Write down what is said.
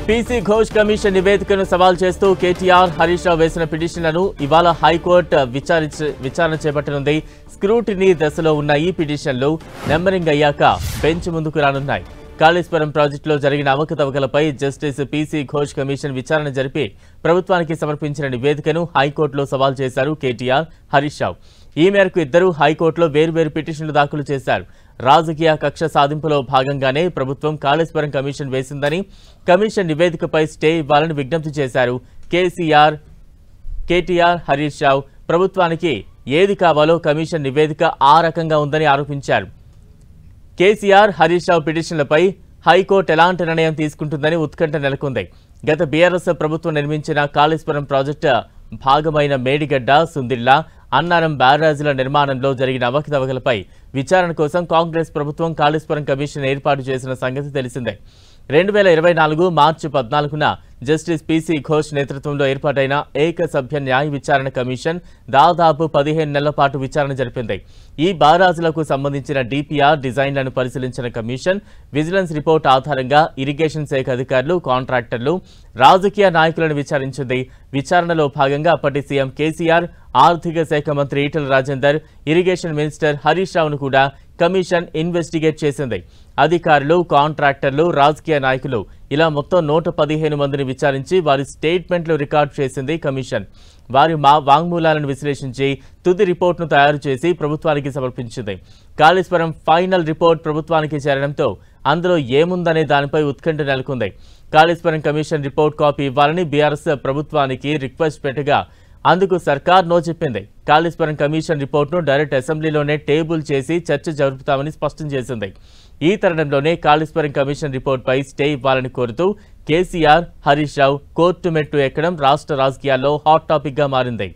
PC Ghosh commission నివేదికను సవాల్ చేస్తూ కేటీఆర్ హరీష్ రావు వేసిన పిటిషన్లను ఇవాళ హైకోర్టు విచారణ చేపట్టనుంది. స్క్రూటినీ దశలో ఉన్న ఈ పిటిషన్లు నెంబరింగ్ అయ్యాక బెంచ్ ముందుకు రానున్నాయి. కాళేశ్వరం ప్రాజెక్టులో జరిగిన అవకతవకలపై జస్టిస్ పీసీ ఘోష్ కమిషన్ విచారణ జరిపి ప్రభుత్వానికి సమర్పించిన నివేదికను హైకోర్టులో సవాల్ చేశారు కేటీఆర్, హరీష్ రావు. ఈ మేరకు ఇద్దరు హైకోర్టులో వేర్వేరు పిటిషన్లు దాఖలు చేశారు. రాజకీయ కక్ష సాధింపులో భాగంగానే ప్రభుత్వం కాళేశ్వరం కమిషన్ వేసిందని, కమిషన్ నివేదికపై స్టే ఇవ్వాలని విజ్ఞప్తి చేశారు. కేటీఆర్, హరీష్ రావు ప్రభుత్వానికి ఏది కావాలో కమిషన్ నివేదిక ఆ రకంగా ఉందని ఆరోపించారు. కేసీఆర్, హరీష్ రావు పిటిషన్లపై హైకోర్టు ఎలాంటి నిర్ణయం తీసుకుంటుందని ఉత్కంఠ నెలకొంది. గత బీఆర్ఎస్ ప్రభుత్వం నిర్మించిన కాళేశ్వరం ప్రాజెక్టు భాగమైన మేడిగడ్డ, సుందిళ్ల, అన్నారం బ్యారేజీల నిర్మాణంలో జరిగిన అవకతవకలపై విచారణ కోసం కాంగ్రెస్ ప్రభుత్వం కాళేశ్వరం కమిషన్ ఏర్పాటు చేసిన సంగతి తెలిసిందే. 2024 మార్చి 14న జస్టిస్ పీసీ ఘోష్ నేతృత్వంలో ఏర్పాటైన ఏకసభ్య న్యాయ విచారణ కమిషన్ దాదాపు 15 నెలల పాటు విచారణ జరిపింది. ఈ బారాజులకు సంబంధించిన డిపిఆర్ డిజైన్లను పరిశీలించిన కమిషన్ విజిలెన్స్ రిపోర్ట్ ఆధారంగా ఇరిగేషన్ శాఖ అధికారులు, కాంట్రాక్టర్లు, రాజకీయ నాయకులను విచారించింది. విచారణలో భాగంగా అప్పటి సీఎం కేసీఆర్, ఆర్థిక శాఖ మంత్రి ఈటెల రాజేందర్, ఇరిగేషన్ మినిస్టర్ హరీష్ రావును కూడా కమిషన్ ఇన్వెస్టిగేట్ చేసింది. అధికారులు, కాంట్రాక్టర్లు, రాజకీయ నాయకులు ఇలా మొత్తం 115 మందిని విచారించి వారి స్టేట్మెంట్లు రికార్డు చేసింది కమిషన్. వారి వాంగ్మూలాలను విశ్లేషించి తుది రిపోర్ట్ను తయారు చేసి ప్రభుత్వానికి సమర్పించింది. కాళేశ్వరం ఫైనల్ రిపోర్ట్ ప్రభుత్వానికి చేరడంతో అందులో ఏముందనే దానిపై ఉత్కంఠ నెలకొంది. కాళేశ్వరం కమిషన్ రిపోర్ట్ కాపీ ఇవ్వాలని బీఆర్ఎస్ ప్రభుత్వానికి రిక్వెస్ట్ పెట్టగా అందుకు సర్కార్ నో చెప్పింది. కాళేశ్వరం కమిషన్ రిపోర్ట్ను డైరెక్ట్ అసెంబ్లీలోనే టేబుల్ చేసి చర్చ జరుపుతామని స్పష్టం చేసింది. ఈ తరుణంలోనే కాళేశ్వరం కమిషన్ రిపోర్ట్పై స్టే ఇవ్వాలని కోరుతూ కేసీఆర్, హరీష్ రావు కోర్టు మెట్టు ఎక్కడం రాష్ట్ర రాజకీయాల్లో హాట్ టాపిక్గా మారింది.